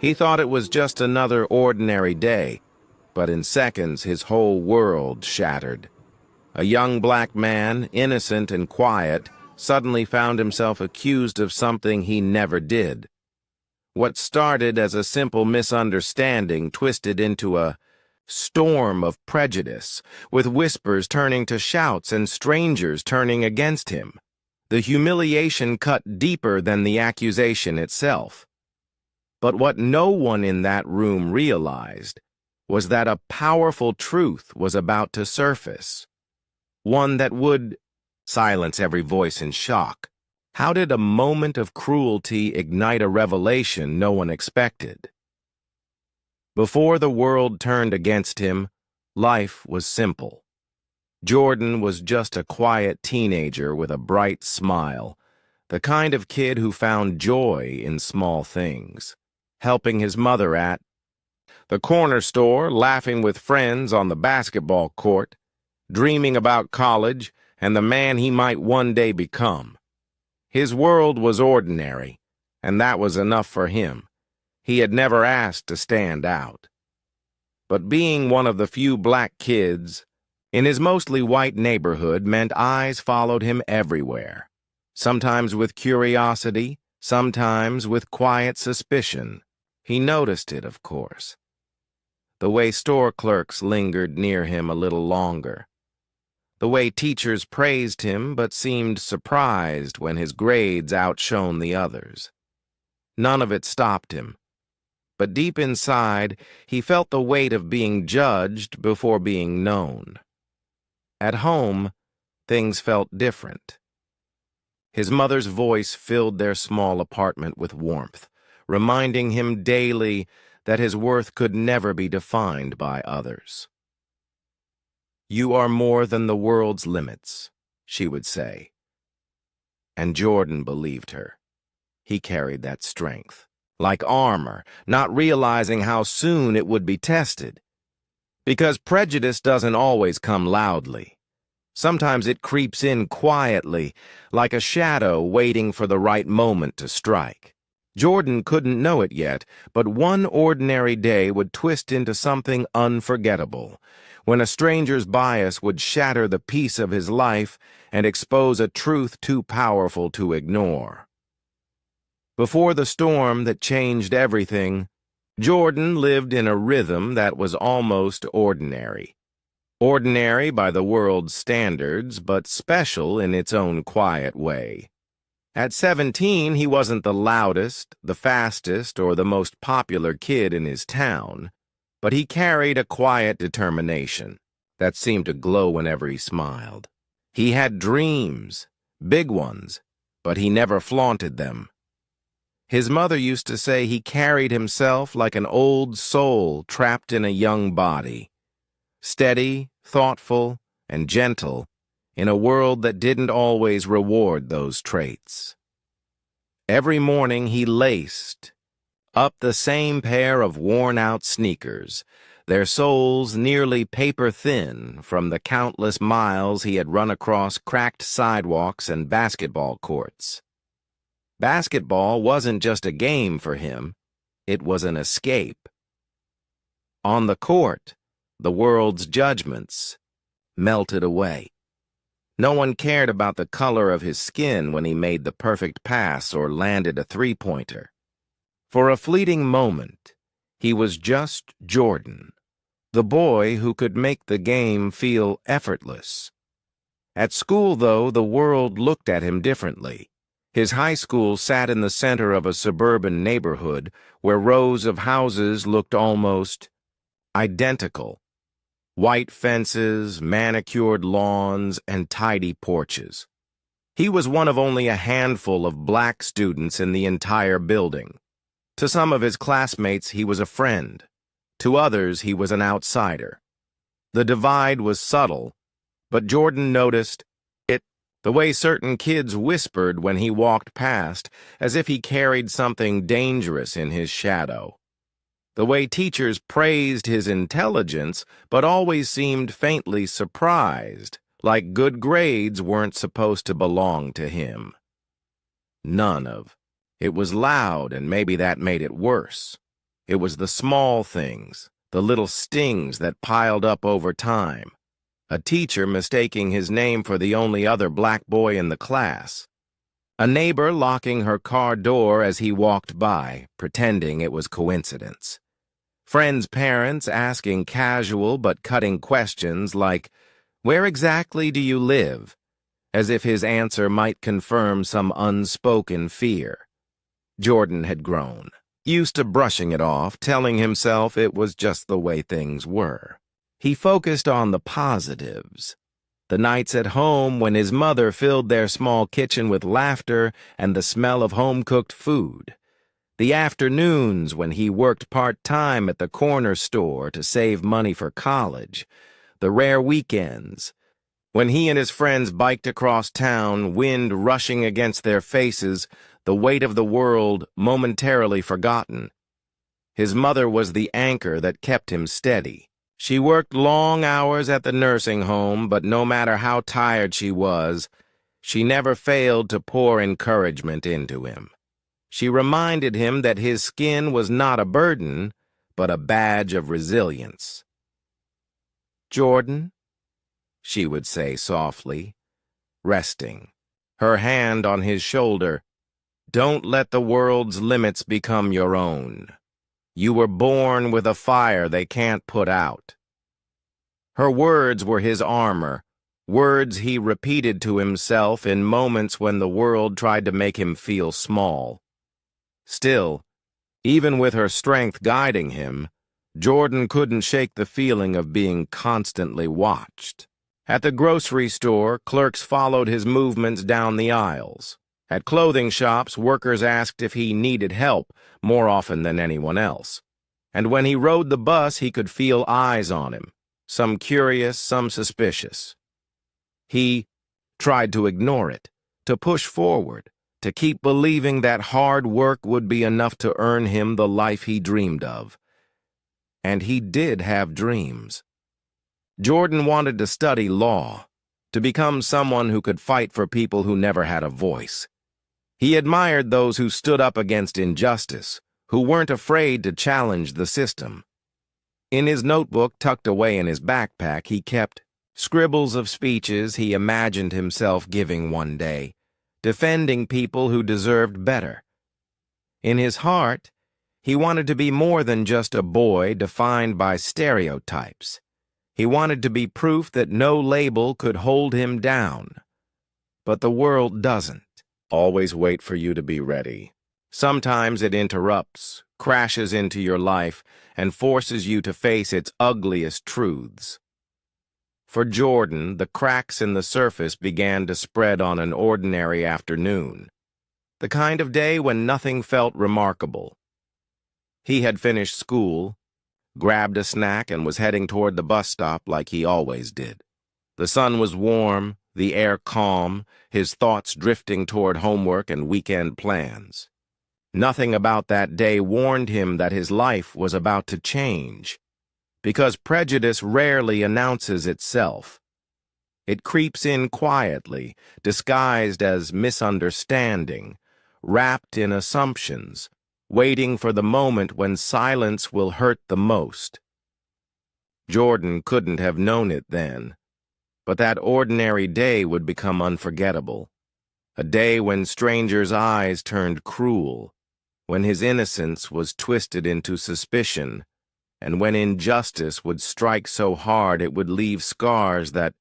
He thought it was just another ordinary day, but in seconds his whole world shattered. A young black man, innocent and quiet, suddenly found himself accused of something he never did. What started as a simple misunderstanding twisted into a storm of prejudice, with whispers turning to shouts and strangers turning against him. The humiliation cut deeper than the accusation itself. But what no one in that room realized was that a powerful truth was about to surface. One that would silence every voice in shock. How did a moment of cruelty ignite a revelation no one expected? Before the world turned against him, life was simple. Jordan was just a quiet teenager with a bright smile, the kind of kid who found joy in small things, helping his mother at the corner store, laughing with friends on the basketball court, dreaming about college and the man he might one day become. His world was ordinary, and that was enough for him. He had never asked to stand out. But being one of the few black kids in his mostly white neighborhood meant eyes followed him everywhere, sometimes with curiosity, sometimes with quiet suspicion. He noticed it, of course. The way store clerks lingered near him a little longer. The way teachers praised him but seemed surprised when his grades outshone the others. None of it stopped him. But deep inside, he felt the weight of being judged before being known. At home, things felt different. His mother's voice filled their small apartment with warmth, reminding him daily that his worth could never be defined by others. "You are more than the world's limits," she would say. And Jordan believed her. He carried that strength, like armor, not realizing how soon it would be tested. Because prejudice doesn't always come loudly. Sometimes it creeps in quietly, like a shadow waiting for the right moment to strike. Jordan couldn't know it yet, but one ordinary day would twist into something unforgettable, when a stranger's bias would shatter the peace of his life and expose a truth too powerful to ignore. Before the storm that changed everything, Jordan lived in a rhythm that was almost ordinary. Ordinary by the world's standards, but special in its own quiet way. At 17, he wasn't the loudest, the fastest, or the most popular kid in his town, but he carried a quiet determination that seemed to glow whenever he smiled. He had dreams, big ones, but he never flaunted them. His mother used to say he carried himself like an old soul trapped in a young body, steady, thoughtful, and gentle in a world that didn't always reward those traits. Every morning he laced up the same pair of worn-out sneakers, their soles nearly paper-thin from the countless miles he had run across cracked sidewalks and basketball courts. Basketball wasn't just a game for him, it was an escape. On the court, the world's judgments melted away. No one cared about the color of his skin when he made the perfect pass or landed a three-pointer. For a fleeting moment, he was just Jordan, the boy who could make the game feel effortless. At school, though, the world looked at him differently. His high school sat in the center of a suburban neighborhood where rows of houses looked almost identical. White fences, manicured lawns, and tidy porches. He was one of only a handful of black students in the entire building. To some of his classmates, he was a friend. To others, he was an outsider. The divide was subtle, but Jordan noticed it, the way certain kids whispered when he walked past, as if he carried something dangerous in his shadow. The way teachers praised his intelligence, but always seemed faintly surprised, like good grades weren't supposed to belong to him. None of. It was loud, and maybe that made it worse. It was the small things, the little stings that piled up over time. A teacher mistaking his name for the only other black boy in the class. A neighbor locking her car door as he walked by, pretending it was coincidence. Friends' parents asking casual but cutting questions like, "Where exactly do you live?" as if his answer might confirm some unspoken fear. Jordan had grown, used to brushing it off, telling himself it was just the way things were. He focused on the positives. The nights at home when his mother filled their small kitchen with laughter and the smell of home-cooked food. The afternoons when he worked part-time at the corner store to save money for college. The rare weekends when he and his friends biked across town, wind rushing against their faces, the weight of the world momentarily forgotten. His mother was the anchor that kept him steady. She worked long hours at the nursing home, but no matter how tired she was, she never failed to pour encouragement into him. She reminded him that his skin was not a burden, but a badge of resilience. "Jordan," she would say softly, resting, her hand on his shoulder, "don't let the world's limits become your own. You were born with a fire they can't put out." Her words were his armor, words he repeated to himself in moments when the world tried to make him feel small. Still, even with her strength guiding him, Jordan couldn't shake the feeling of being constantly watched. At the grocery store, clerks followed his movements down the aisles. At clothing shops, workers asked if he needed help more often than anyone else. And when he rode the bus, he could feel eyes on him, some curious, some suspicious. He tried to ignore it, to push forward, to keep believing that hard work would be enough to earn him the life he dreamed of. And he did have dreams. Jordan wanted to study law, to become someone who could fight for people who never had a voice. He admired those who stood up against injustice, who weren't afraid to challenge the system. In his notebook tucked away in his backpack, he kept scribbles of speeches he imagined himself giving one day, defending people who deserved better. In his heart, he wanted to be more than just a boy defined by stereotypes. He wanted to be proof that no label could hold him down. But the world doesn't always wait for you to be ready. Sometimes it interrupts, crashes into your life, and forces you to face its ugliest truths. For Jordan, the cracks in the surface began to spread on an ordinary afternoon, the kind of day when nothing felt remarkable. He had finished school, grabbed a snack, and was heading toward the bus stop like he always did. The sun was warm, the air calm, his thoughts drifting toward homework and weekend plans. Nothing about that day warned him that his life was about to change, because prejudice rarely announces itself. It creeps in quietly, disguised as misunderstanding, wrapped in assumptions, waiting for the moment when silence will hurt the most. Jordan couldn't have known it then, but that ordinary day would become unforgettable. A day when strangers' eyes turned cruel, when his innocence was twisted into suspicion, and when injustice would strike so hard it would leave scars that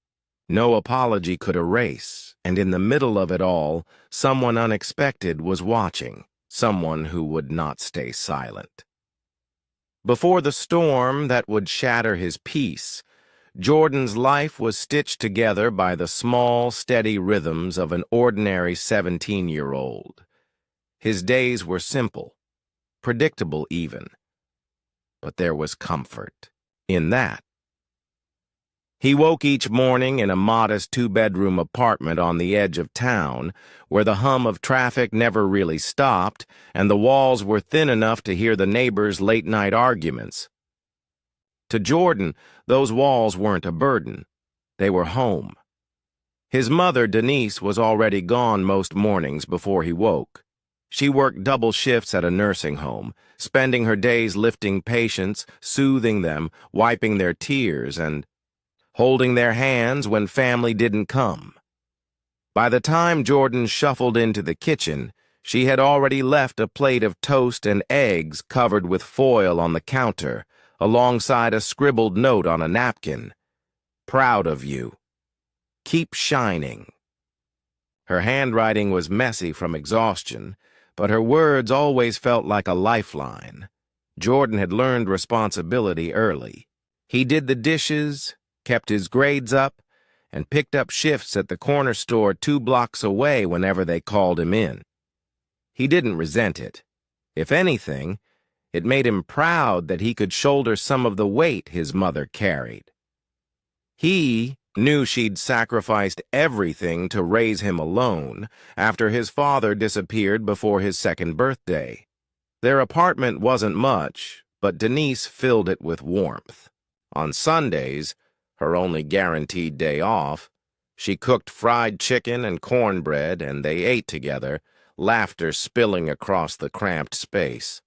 no apology could erase. And in the middle of it all, someone unexpected was watching, someone who would not stay silent. Before the storm that would shatter his peace, Jordan's life was stitched together by the small, steady rhythms of an ordinary 17-year-old. His days were simple, predictable even, but there was comfort in that. He woke each morning in a modest two-bedroom apartment on the edge of town, where the hum of traffic never really stopped, and the walls were thin enough to hear the neighbors' late-night arguments. To Jordan, those walls weren't a burden. They were home. His mother, Denise, was already gone most mornings before he woke. She worked double shifts at a nursing home, spending her days lifting patients, soothing them, wiping their tears, and holding their hands when family didn't come. By the time Jordan shuffled into the kitchen, she had already left a plate of toast and eggs covered with foil on the counter, alongside a scribbled note on a napkin. "Proud of you. Keep shining." Her handwriting was messy from exhaustion, but her words always felt like a lifeline. Jordan had learned responsibility early. He did the dishes, kept his grades up, and picked up shifts at the corner store 2 blocks away whenever they called him in. He didn't resent it. If anything, it made him proud that he could shoulder some of the weight his mother carried. He knew she'd sacrificed everything to raise him alone after his father disappeared before his 2nd birthday. Their apartment wasn't much, but Denise filled it with warmth. On Sundays, her only guaranteed day off, she cooked fried chicken and cornbread, and they ate together, laughter spilling across the cramped space.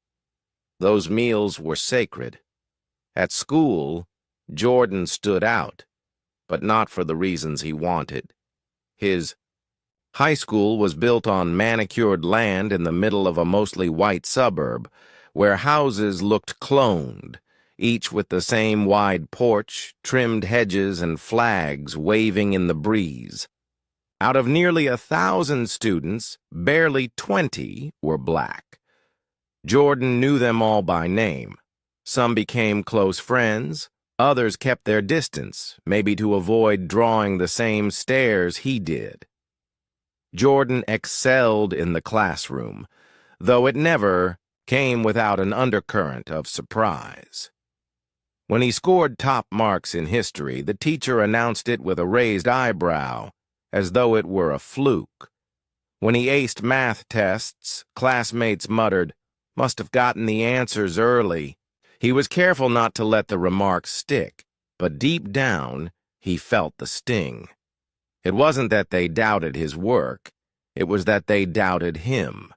Those meals were sacred. At school, Jordan stood out, but not for the reasons he wanted. His high school was built on manicured land in the middle of a mostly white suburb, where houses looked cloned, each with the same wide porch, trimmed hedges, and flags waving in the breeze. Out of nearly 1,000 students, barely 20 were black. Jordan knew them all by name. Some became close friends, others kept their distance, maybe to avoid drawing the same stares he did. Jordan excelled in the classroom, though it never came without an undercurrent of surprise. When he scored top marks in history, the teacher announced it with a raised eyebrow, as though it were a fluke. When he aced math tests, classmates muttered, "Must have gotten the answers early." He was careful not to let the remarks stick, but deep down, he felt the sting. It wasn't that they doubted his work, it was that they doubted him.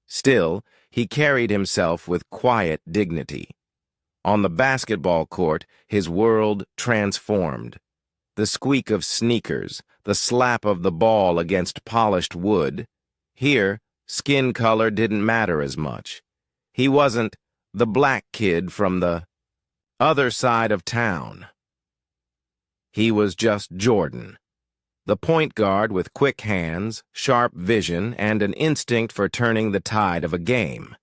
Still, he carried himself with quiet dignity. On the basketball court, his world transformed. The squeak of sneakers, the slap of the ball against polished wood. Here, skin color didn't matter as much. He wasn't the black kid from the other side of town. He was just Jordan, the point guard with quick hands, sharp vision, and an instinct for turning the tide of a game.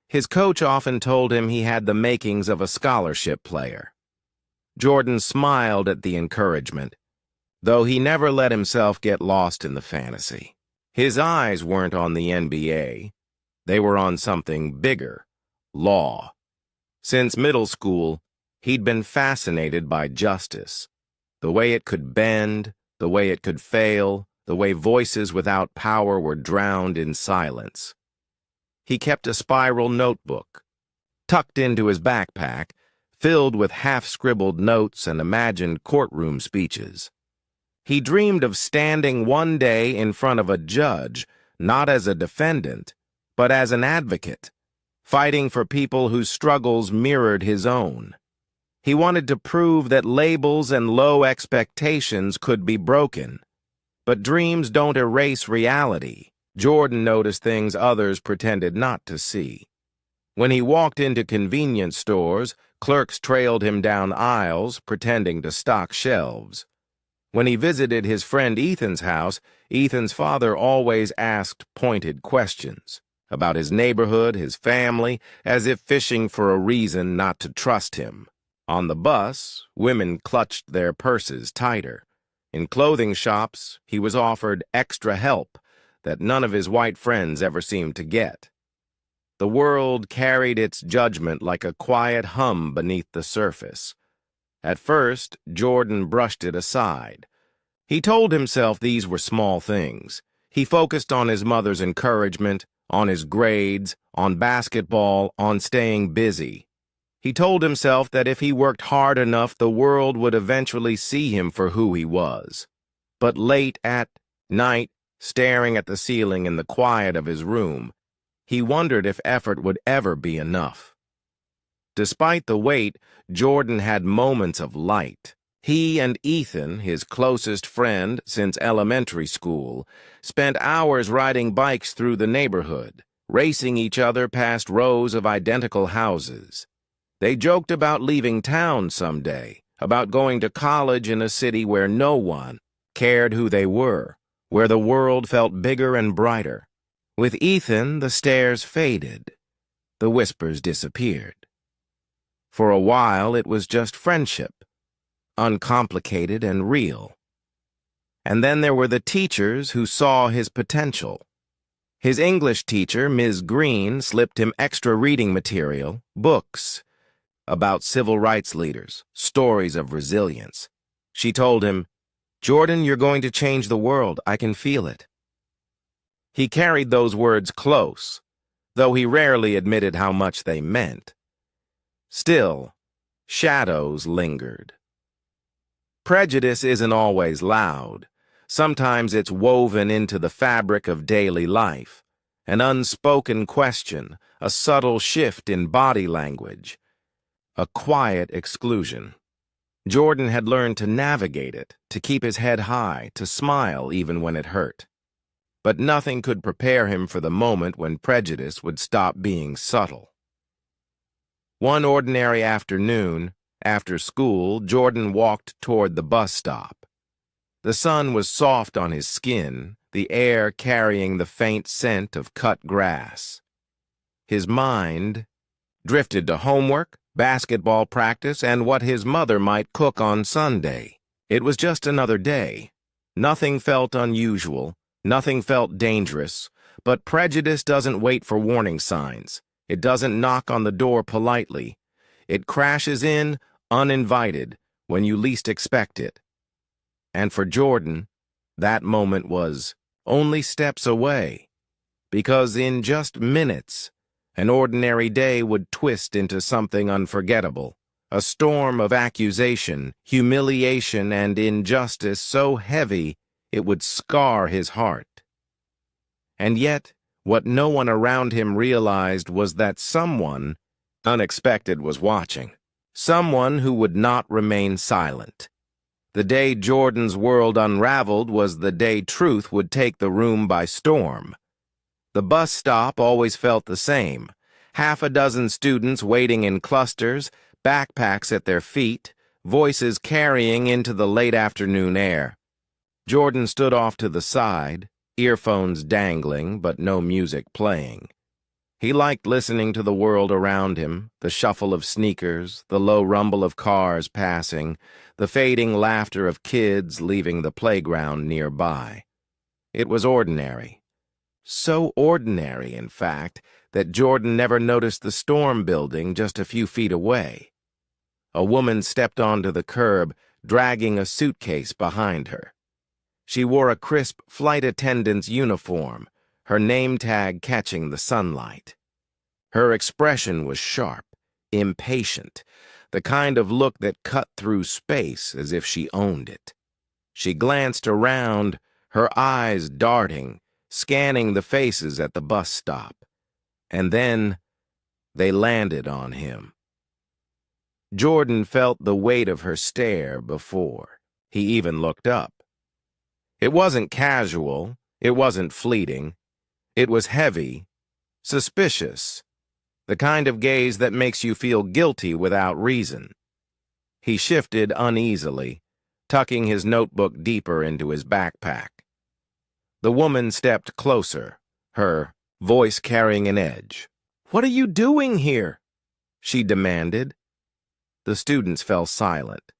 His coach often told him he had the makings of a scholarship player. Jordan smiled at the encouragement, though he never let himself get lost in the fantasy. His eyes weren't on the NBA. They were on something bigger, law. Since middle school, he'd been fascinated by justice, the way it could bend, the way it could fail, the way voices without power were drowned in silence. He kept a spiral notebook, tucked into his backpack, filled with half-scribbled notes and imagined courtroom speeches. He dreamed of standing one day in front of a judge, not as a defendant, but as an advocate, fighting for people whose struggles mirrored his own. He wanted to prove that labels and low expectations could be broken. But dreams don't erase reality. Jordan noticed things others pretended not to see. When he walked into convenience stores, clerks trailed him down aisles, pretending to stock shelves. When he visited his friend Ethan's house, Ethan's father always asked pointed questions about his neighborhood, his family, as if fishing for a reason not to trust him. On the bus, women clutched their purses tighter. In clothing shops, he was offered extra help that none of his white friends ever seemed to get. The world carried its judgment like a quiet hum beneath the surface. At first, Jordan brushed it aside. He told himself these were small things. He focused on his mother's encouragement, on his grades, on basketball, on staying busy. He told himself that if he worked hard enough, the world would eventually see him for who he was. But late at night, staring at the ceiling in the quiet of his room. He wondered if effort would ever be enough. Despite the wait, Jordan had moments of light. He and Ethan, his closest friend since elementary school, spent hours riding bikes through the neighborhood, racing each other past rows of identical houses. They joked about leaving town someday, about going to college in a city where no one cared who they were, where the world felt bigger and brighter. With Ethan, the stares faded. The whispers disappeared. For a while, it was just friendship, uncomplicated and real. And then there were the teachers who saw his potential. His English teacher, Ms. Green, slipped him extra reading material, books, about civil rights leaders, stories of resilience. She told him, "Jordan, you're going to change the world. I can feel it." He carried those words close, though he rarely admitted how much they meant. Still, shadows lingered. Prejudice isn't always loud. Sometimes it's woven into the fabric of daily life, an unspoken question, a subtle shift in body language, a quiet exclusion. Jordan had learned to navigate it, to keep his head high, to smile even when it hurt. But nothing could prepare him for the moment when prejudice would stop being subtle. One ordinary afternoon, after school, Jordan walked toward the bus stop. The sun was soft on his skin, the air carrying the faint scent of cut grass. His mind drifted to homework, basketball practice, and what his mother might cook on Sunday. It was just another day. Nothing felt unusual, nothing felt dangerous, but prejudice doesn't wait for warning signs. It doesn't knock on the door politely. It crashes in, uninvited, when you least expect it. And for Jordan, that moment was only steps away, because in just minutes, an ordinary day would twist into something unforgettable, a storm of accusation, humiliation, and injustice so heavy it would scar his heart. And yet, what no one around him realized was that someone unexpected was watching, someone who would not remain silent. The day Jordan's world unraveled was the day truth would take the room by storm. The bus stop always felt the same. Half a dozen students waiting in clusters, backpacks at their feet, voices carrying into the late afternoon air. Jordan stood off to the side, earphones dangling, but no music playing. He liked listening to the world around him, the shuffle of sneakers, the low rumble of cars passing, the fading laughter of kids leaving the playground nearby. It was ordinary. So ordinary, in fact, that Jordan never noticed the storm building just a few feet away. A woman stepped onto the curb, dragging a suitcase behind her. She wore a crisp flight attendant's uniform, her name tag catching the sunlight. Her expression was sharp, impatient, the kind of look that cut through space as if she owned it. She glanced around, her eyes darting, scanning the faces at the bus stop. And then they landed on him. Jordan felt the weight of her stare before he even looked up. It wasn't casual, it wasn't fleeting. It was heavy, suspicious, the kind of gaze that makes you feel guilty without reason. He shifted uneasily, tucking his notebook deeper into his backpack. The woman stepped closer, her voice carrying an edge. "What are you doing here?" she demanded. The students fell silent.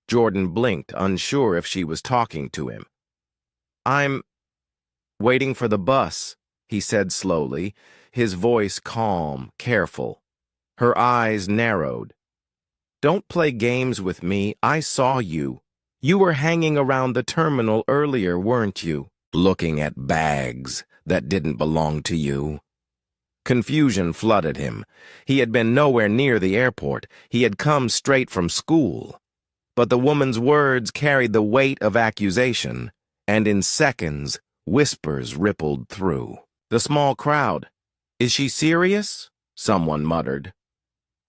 Jordan blinked, unsure if she was talking to him. "I'm waiting for the bus," he said slowly, his voice calm, careful. Her eyes narrowed. "Don't play games with me. I saw you. You were hanging around the terminal earlier, weren't you? Looking at bags that didn't belong to you." Confusion flooded him. He had been nowhere near the airport. He had come straight from school. But the woman's words carried the weight of accusation, and in seconds, Whispers rippled through the small crowd. "Is she serious?" someone muttered.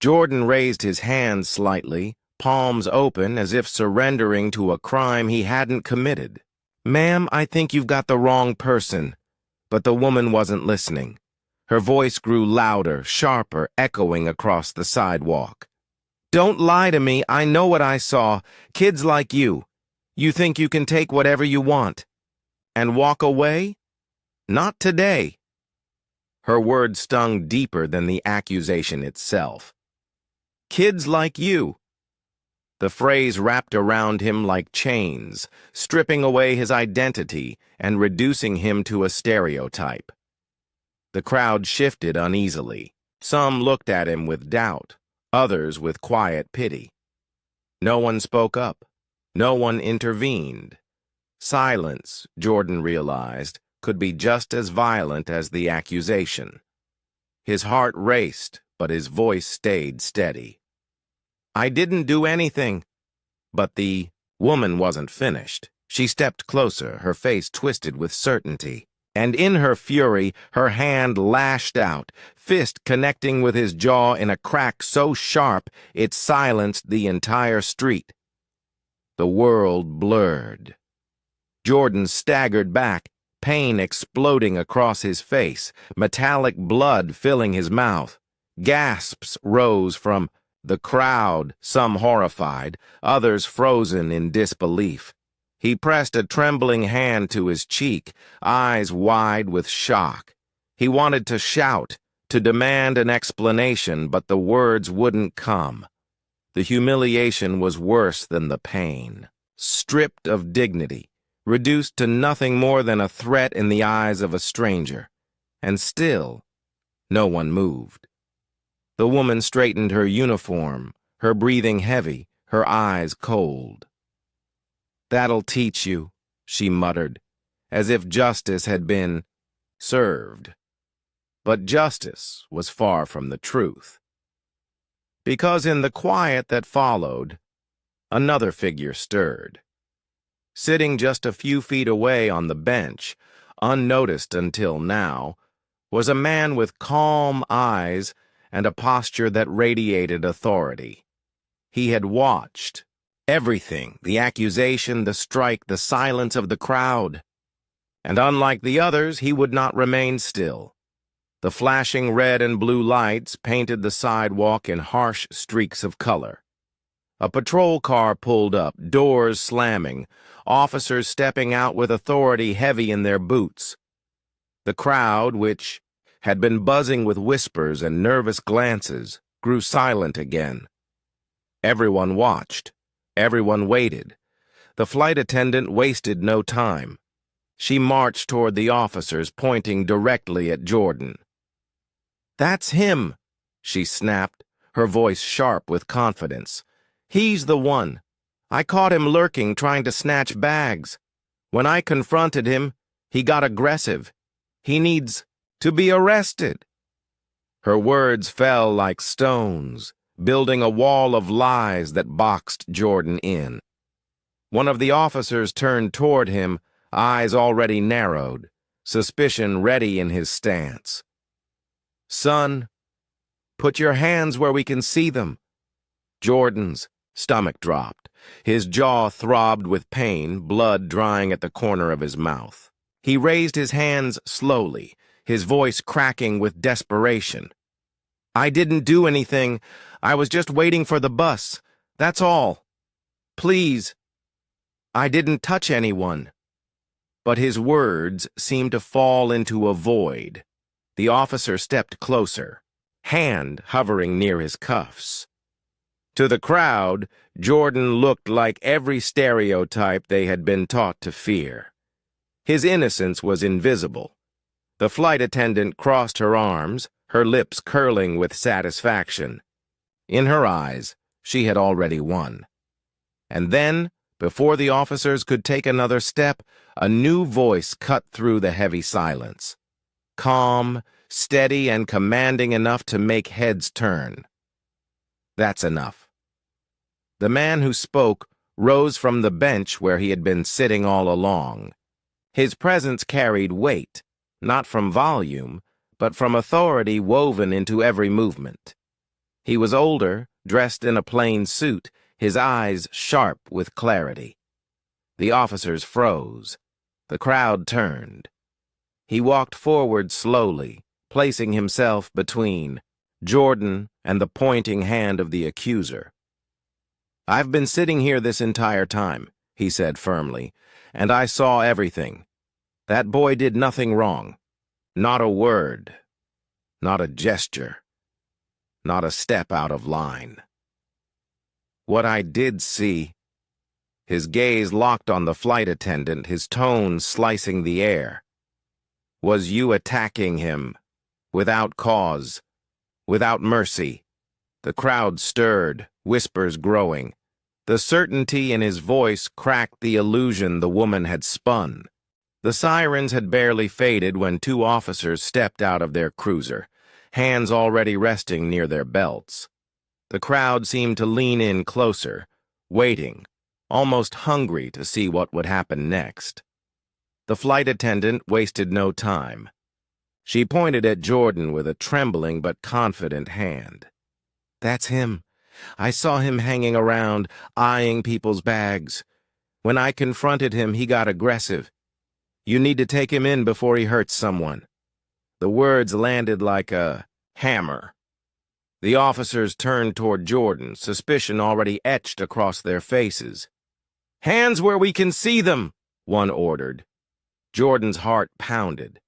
Jordan raised his hands slightly, palms open as if surrendering to a crime he hadn't committed. "Ma'am, I think you've got the wrong person." But the woman wasn't listening. Her voice grew louder, sharper, echoing across the sidewalk. "Don't lie to me. I know what I saw. Kids like you. You think you can take whatever you want. And walk away? Not today." Her words stung deeper than the accusation itself. "Kids like you." The phrase wrapped around him like chains, stripping away his identity and reducing him to a stereotype. The crowd shifted uneasily. Some looked at him with doubt, others with quiet pity. No one spoke up. No one intervened. Silence, Jordan realized, could be just as violent as the accusation. His heart raced, but his voice stayed steady. "I didn't do anything." But the woman wasn't finished. She stepped closer, her face twisted with certainty. And in her fury, her hand lashed out, fist connecting with his jaw in a crack so sharp it silenced the entire street. The world blurred. Jordan staggered back, pain exploding across his face, metallic blood filling his mouth. Gasps rose from the crowd, some horrified, others frozen in disbelief. He pressed a trembling hand to his cheek, eyes wide with shock. He wanted to shout, to demand an explanation, but the words wouldn't come. The humiliation was worse than the pain. Stripped of dignity, reduced to nothing more than a threat in the eyes of a stranger. And still, no one moved. The woman straightened her uniform, her breathing heavy, her eyes cold. "That'll teach you," she muttered, as if justice had been served. But justice was far from the truth. Because in the quiet that followed, another figure stirred. Sitting just a few feet away on the bench, unnoticed until now, was a man with calm eyes and a posture that radiated authority. He had watched everything, the accusation, the strike, the silence of the crowd. And unlike the others, he would not remain still. The flashing red and blue lights painted the sidewalk in harsh streaks of color. A patrol car pulled up, doors slamming, officers stepping out with authority heavy in their boots. The crowd, which had been buzzing with whispers and nervous glances, grew silent again. Everyone watched. Everyone waited. The flight attendant wasted no time. She marched toward the officers, pointing directly at Jordan. "That's him," she snapped, her voice sharp with confidence. "He's the one. I caught him lurking, trying to snatch bags. When I confronted him, he got aggressive. He needs to be arrested." Her words fell like stones, building a wall of lies that boxed Jordan in. One of the officers turned toward him, eyes already narrowed, suspicion ready in his stance. "Son, put your hands where we can see them." Jordan's stomach dropped. His jaw throbbed with pain, blood drying at the corner of his mouth. He raised his hands slowly, his voice cracking with desperation. "I didn't do anything. I was just waiting for the bus. That's all. Please. I didn't touch anyone." But his words seemed to fall into a void. The officer stepped closer, hand hovering near his cuffs. To the crowd, Jordan looked like every stereotype they had been taught to fear. His innocence was invisible. The flight attendant crossed her arms, her lips curling with satisfaction. In her eyes, she had already won. And then, before the officers could take another step, a new voice cut through the heavy silence. Calm, steady, and commanding enough to make heads turn. "That's enough." The man who spoke rose from the bench where he had been sitting all along. His presence carried weight, not from volume, but from authority woven into every movement. He was older, dressed in a plain suit, his eyes sharp with clarity. The officers froze. The crowd turned. He walked forward slowly, placing himself between Jordan and the pointing hand of the accuser. "I've been sitting here this entire time," he said firmly, "and I saw everything. That boy did nothing wrong. Not a word. Not a gesture. Not a step out of line. What I did see..." His gaze locked on the flight attendant, his tone slicing the air. "Was you attacking him, without cause, without mercy." The crowd stirred, whispers growing. The certainty in his voice cracked the illusion the woman had spun. The sirens had barely faded when two officers stepped out of their cruiser, hands already resting near their belts. The crowd seemed to lean in closer, waiting, almost hungry to see what would happen next. The flight attendant wasted no time. She pointed at Jordan with a trembling but confident hand. "That's him. I saw him hanging around, eyeing people's bags. When I confronted him, he got aggressive. You need to take him in before he hurts someone." The words landed like a hammer. The officers turned toward Jordan, suspicion already etched across their faces. "Hands where we can see them," one ordered. Jordan's heart pounded.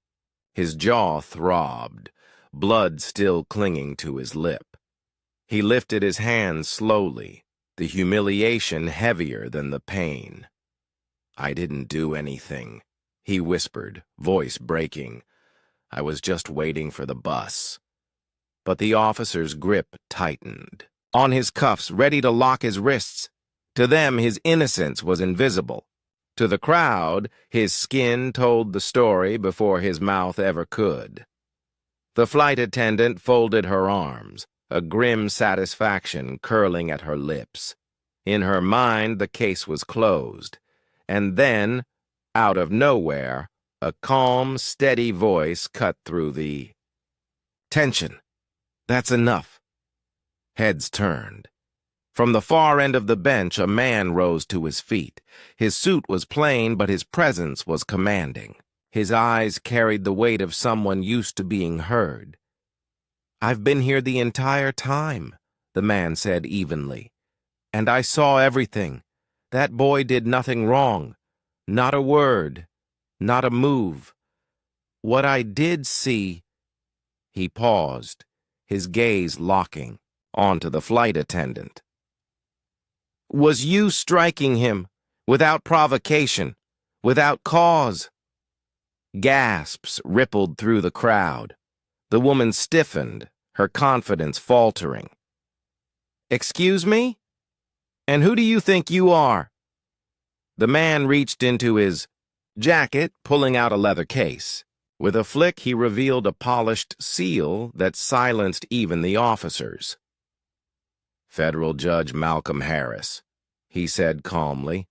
His jaw throbbed, blood still clinging to his lip. He lifted his hands slowly, the humiliation heavier than the pain. "I didn't do anything," he whispered, voice breaking. "I was just waiting for the bus." But the officer's grip tightened. On his cuffs, ready to lock his wrists. To them, his innocence was invisible. To the crowd, his skin told the story before his mouth ever could. The flight attendant folded her arms, a grim satisfaction curling at her lips. In her mind, the case was closed. And then, out of nowhere, a calm, steady voice cut through the tension. "That's enough." Heads turned. From the far end of the bench, a man rose to his feet. His suit was plain, but his presence was commanding. His eyes carried the weight of someone used to being heard. "I've been here the entire time," the man said evenly. "And I saw everything. That boy did nothing wrong. Not a word. Not a move. What I did see..." He paused, his gaze locking onto the flight attendant. "Was you striking him, without provocation, without cause." Gasps rippled through the crowd. The woman stiffened, her confidence faltering. "Excuse me? And who do you think you are?" The man reached into his jacket, pulling out a leather case. With a flick, he revealed a polished seal that silenced even the officers. "Federal Judge Malcolm Harris," he said calmly.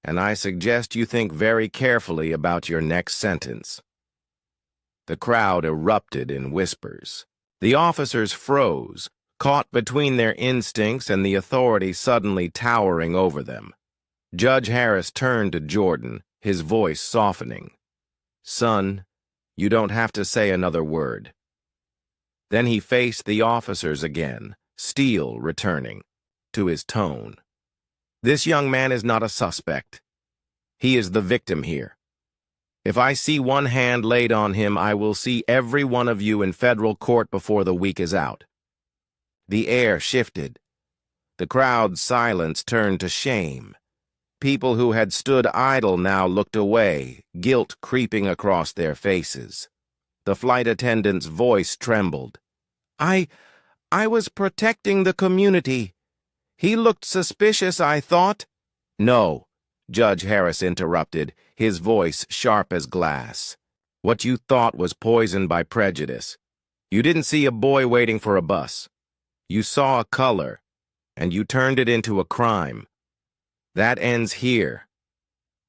"And I suggest you think very carefully about your next sentence." The crowd erupted in whispers. The officers froze, caught between their instincts and the authority suddenly towering over them. Judge Harris turned to Jordan, his voice softening. "Son, you don't have to say another word." Then he faced the officers again, steel returning to his tone. "This young man is not a suspect. He is the victim here. If I see one hand laid on him, I will see every one of you in federal court before the week is out." The air shifted. The crowd's silence turned to shame. People who had stood idle now looked away, guilt creeping across their faces. The flight attendant's voice trembled. I was protecting the community. He looked suspicious, I thought." "No," Judge Harris interrupted, his voice sharp as glass. "What you thought was poisoned by prejudice. You didn't see a boy waiting for a bus. You saw a color, and you turned it into a crime. That ends here."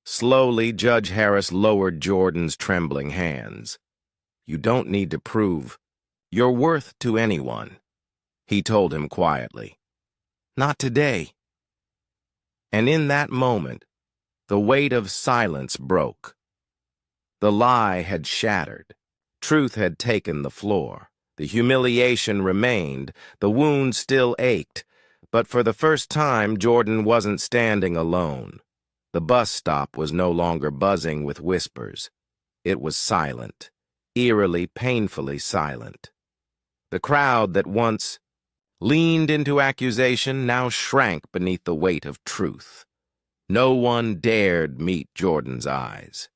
Slowly, Judge Harris lowered Jordan's trembling hands. "You don't need to prove your worth to anyone," he told him quietly. "Not today." And in that moment, the weight of silence broke. The lie had shattered. Truth had taken the floor. The humiliation remained. The wound still ached. But for the first time, Jordan wasn't standing alone. The bus stop was no longer buzzing with whispers. It was silent, eerily, painfully silent. The crowd that once leaned into accusation now shrank beneath the weight of truth. No one dared meet Jordan's eyes.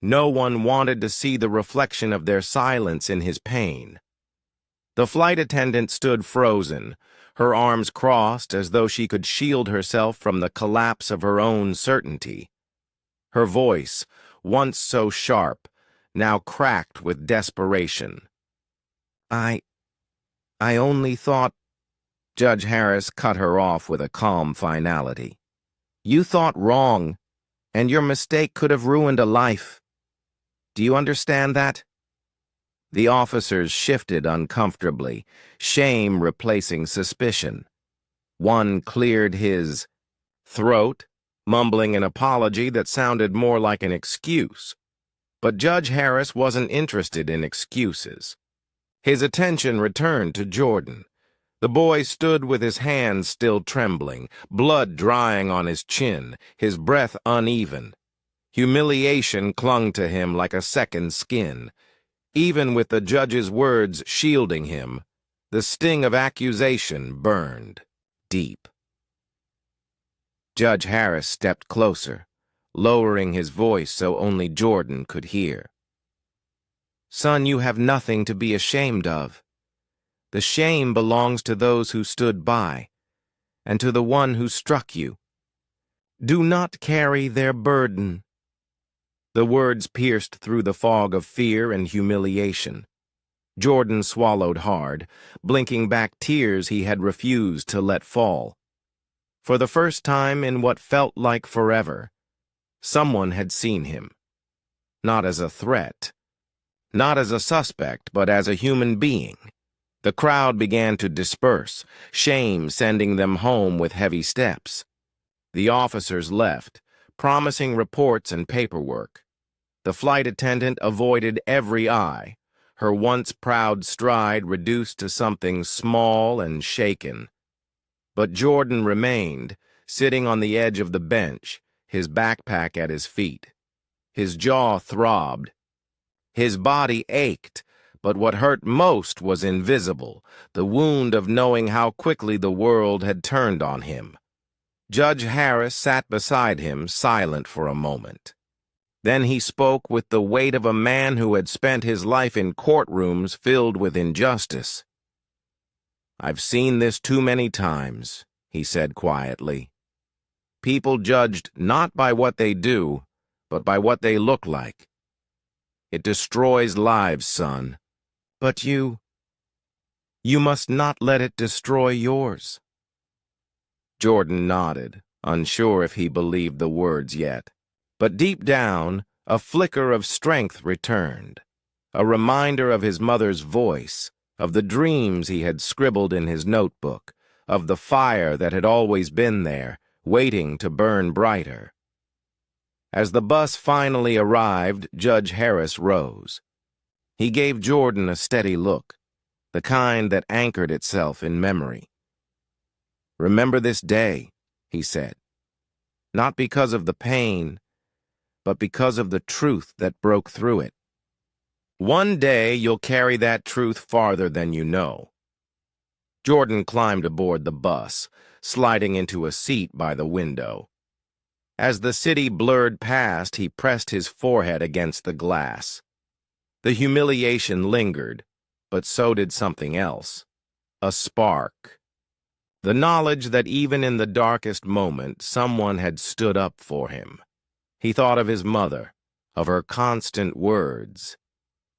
No one wanted to see the reflection of their silence in his pain. The flight attendant stood frozen, her arms crossed as though she could shield herself from the collapse of her own certainty. Her voice, once so sharp, now cracked with desperation. I only thought—" Judge Harris cut her off with a calm finality. "You thought wrong, and your mistake could have ruined a life. Do you understand that?" The officers shifted uncomfortably, shame replacing suspicion. One cleared his throat, mumbling an apology that sounded more like an excuse. But Judge Harris wasn't interested in excuses. His attention returned to Jordan. The boy stood with his hands still trembling, blood drying on his chin, his breath uneven. Humiliation clung to him like a second skin. Even with the judge's words shielding him, the sting of accusation burned deep. Judge Harris stepped closer, lowering his voice so only Jordan could hear. "Son, you have nothing to be ashamed of. The shame belongs to those who stood by, and to the one who struck you. Do not carry their burden." The words pierced through the fog of fear and humiliation. Jordan swallowed hard, blinking back tears he had refused to let fall. For the first time in what felt like forever, someone had seen him. Not as a threat, not as a suspect, but as a human being. The crowd began to disperse, shame sending them home with heavy steps. The officers left, promising reports and paperwork. The flight attendant avoided every eye, her once proud stride reduced to something small and shaken. But Jordan remained, sitting on the edge of the bench, his backpack at his feet. His jaw throbbed. His body ached, but what hurt most was invisible, the wound of knowing how quickly the world had turned on him. Judge Harris sat beside him, silent for a moment. Then he spoke with the weight of a man who had spent his life in courtrooms filled with injustice. "I've seen this too many times," he said quietly. "People judged not by what they do, but by what they look like. It destroys lives, son. But you must not let it destroy yours." Jordan nodded, unsure if he believed the words yet. But deep down, a flicker of strength returned, a reminder of his mother's voice, of the dreams he had scribbled in his notebook, of the fire that had always been there, waiting to burn brighter. As the bus finally arrived, Judge Harris rose. He gave Jordan a steady look, the kind that anchored itself in memory. "Remember this day," he said, "not because of the pain, but because of the truth that broke through it. One day you'll carry that truth farther than you know." Jordan climbed aboard the bus, sliding into a seat by the window. As the city blurred past, he pressed his forehead against the glass. The humiliation lingered, but so did something else. A spark. The knowledge that even in the darkest moment, someone had stood up for him. He thought of his mother, of her constant words,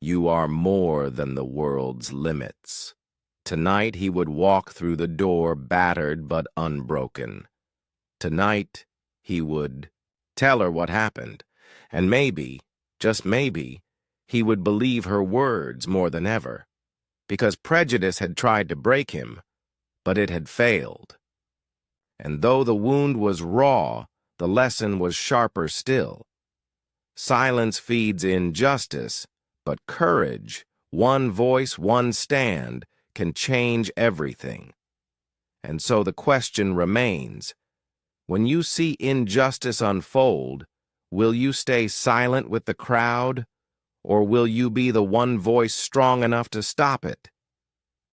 "You are more than the world's limits." Tonight he would walk through the door battered but unbroken. Tonight he would tell her what happened, and maybe, just maybe, he would believe her words more than ever, because prejudice had tried to break him, but it had failed. And though the wound was raw, the lesson was sharper still. Silence feeds injustice, but courage, one voice, one stand, can change everything. And so the question remains, when you see injustice unfold, will you stay silent with the crowd, or will you be the one voice strong enough to stop it?